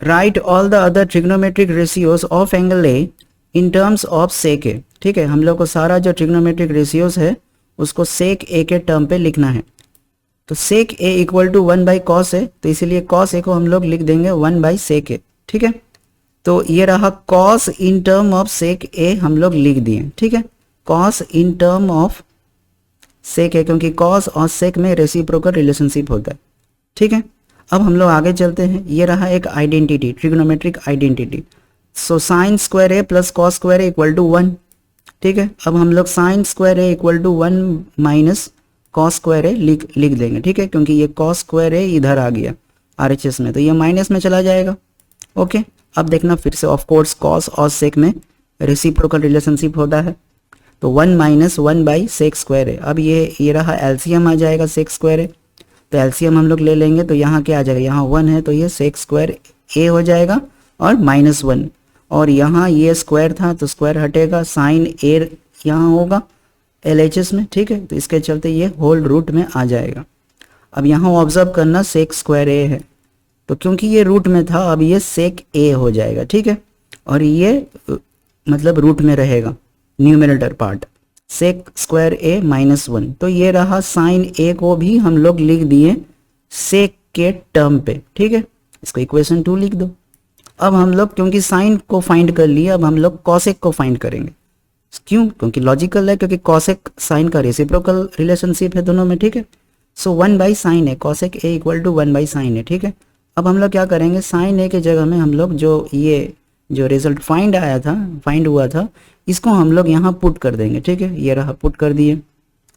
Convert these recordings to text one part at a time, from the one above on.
Right all the other trigonometric ratios of angle A in terms of sec A. ठीक है, हम लोग को सारा जो ट्रिग्नोमेट्रिक रेशियोज है उसको सेक ए के टर्म पे लिखना है। तो सेक ए इक्वल टू 1/cos ए, तो इसीलिए cos ए को हम लोग लिख देंगे 1/sec ए। ठीक है, तो ये रहा cos in term of sec A हम लोग लिख दिए। ठीक है, cos in term of sec A, क्योंकि cos और sec में रेसिप्रोकल रिलेशनशिप होता है। ठीक है, अब हम लोग आगे चलते हैं। ये रहा एक identity, trigonometric identity. So sine square A plus cos square A equal to 1। ठीक है, अब हम लोग sine square A equal to 1 minus cos square A लिख देंगे। ठीक है, क्योंकि ये कॉस स्क्वायर ए इधर आ गया आरएचएस में, तो ये माइनस में चला जाएगा। ओके, अब देखना फिर से, ऑफ कोर्स कॉस और सेक में रेसिप्रोकल रिलेशनशिप होता है, तो 1 माइनस 1/sec स्क्वायर ए। अब ये रहा एलसीएम आ जाएगा सेक स्क्वायर ए, तो एलसीएम हम लोग ले लेंगे, तो यहाँ क्या आ जाएगा, यहाँ 1 है तो ये सेक स्क्वायर ए हो जाएगा और -1, और यहाँ ये स्क्वायर था तो स्क्वायर हटेगा, साइन ए यहाँ होगा एलएचएस में। ठीक है, तो इसके चलते ये होल रूट में आ जाएगा। अब यहाँ ऑब्जर्व करना सेक स्क्वायर ए है, तो क्योंकि ये रूट में था अब ये सेक ए हो जाएगा। ठीक है, और ये मतलब रूट में रहेगा numerator part, sec square A -1। तो ये रहा साइन ए को भी हम लोग लिख दिए सेक के टर्म पे। ठीक है, इसको इक्वेशन 2 लिख दो। अब हम लोग क्योंकि साइन को फाइंड कर लिए, अब हम लोग कॉसेक को फाइंड करेंगे। क्यों? क्योंकि लॉजिकल है, क्योंकि कॉसेक साइन का रेसिप्रोकल रिलेशनशिप है दोनों में। ठीक है, so 1/sin A, cosec A equal to 1/sin A. ठीक है, अब हम लोग क्या करेंगे, साइन ए के जगह में हम लोग जो रिजल्ट फाइंड हुआ था इसको हम लोग यहाँ पुट कर देंगे। ठीक है, ये रहा, पुट कर दिए।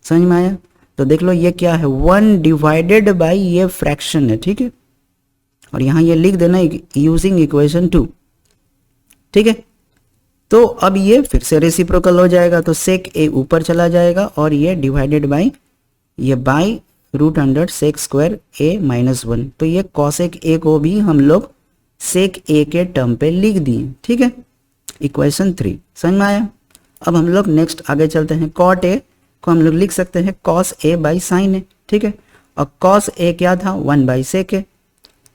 समझ में आया? तो देख लो ये क्या है, 1 डिवाइडेड बाई ये फ्रैक्शन है। ठीक है, और यहाँ ये लिख देना यूजिंग इक्वेशन 2। ठीक है, तो अब ये फिर से रेसिप्रोकल हो जाएगा, तो सेक ए ऊपर चला जाएगा और ये डिवाइडेड बाई ये by root under sec square A -1। तो ये कॉसेक ए को भी हम लोग सेक ए के टर्म पे लिख दिए। ठीक है, इक्वेशन 3। समझ में आया? अब हम लोग नेक्स्ट आगे चलते हैं। कॉट ए को हम लोग लिख सकते हैं कॉस ए बाई साइन ए। ठीक है, और कॉस ए क्या था, 1/sec ए।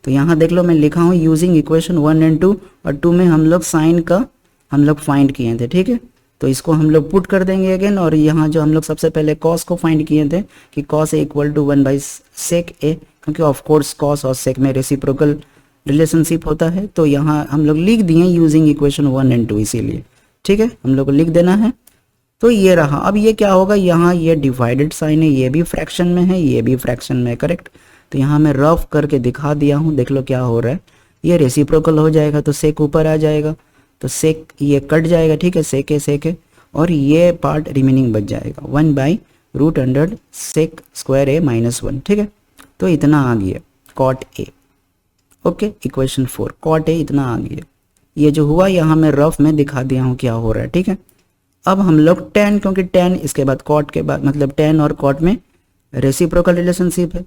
तो यहाँ देख लो मैं लिखा हूँ यूजिंग इक्वेशन 1 एंड 2, और 2 में हम लोग साइन का हम लोग फाइंड किए थे। ठीक है, तो इसको हम लोग पुट कर देंगे अगेन, और यहाँ जो हम लोग सबसे पहले कॉस को फाइंड किए थे कि cos A equal to 1/sec A, क्योंकि ऑफ कोर्स कॉस और सेक में रेसिप्रोकल रिलेशनशिप होता है, तो यहाँ हम लोग लिख दिए यूजिंग इक्वेशन 1 एंड 2 इसीलिए। ठीक है, हम लोग को लिख देना है। तो ये रहा। अब ये क्या होगा, यहाँ ये डिवाइडेड साइन है, ये भी फ्रैक्शन में है, ये भी फ्रैक्शन में है। करेक्ट, तो यहाँ मैं रफ करके दिखा दिया हूँ, देख लो क्या हो रहा है। ये रेसिप्रोकल हो जाएगा तो सेक ऊपर आ जाएगा, तो सेक ये कट जाएगा। ठीक है, सेक है, और ये पार्ट रिमेनिंग बच जाएगा 1/√sec स्क्वायर ए -1। ठीक है, तो इतना आ गया cot A. Okay, equation 4 cot A इतना आ गया। ये जो हुआ यहाँ मैं रफ में दिखा दिया हूँ क्या हो रहा है। ठीक है, अब हम लोग tan, क्योंकि tan इसके बाद कॉट के बाद मतलब tan और कॉट में रेसिप्रोकल रिलेशनशिप है,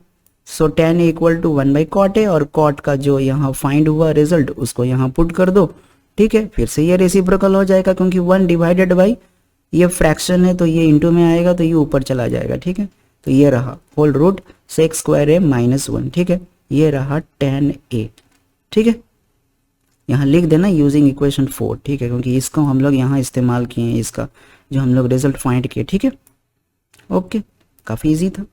so tan A equal to 1/cot A, और कॉट का जो यहाँ फाइंड हुआ रिजल्ट उसको यहाँ पुट कर दो। ठीक है, फिर से ये रेसिप्रोकल हो जाएगा, क्योंकि 1 डिवाइडेड बाई ये फ्रैक्शन है तो ये इंटू में आएगा, तो ये ऊपर चला जाएगा। ठीक है, तो ये रहा whole root sec square A -1। ठीक है, ये रहा tan ए। ठीक है, यहाँ लिख देना यूजिंग इक्वेशन 4। ठीक है, क्योंकि इसको हम लोग यहाँ इस्तेमाल किए हैं, इसका जो हम लोग रिजल्ट फाइंड किए। ठीक है, ओके, काफ़ी इजी था।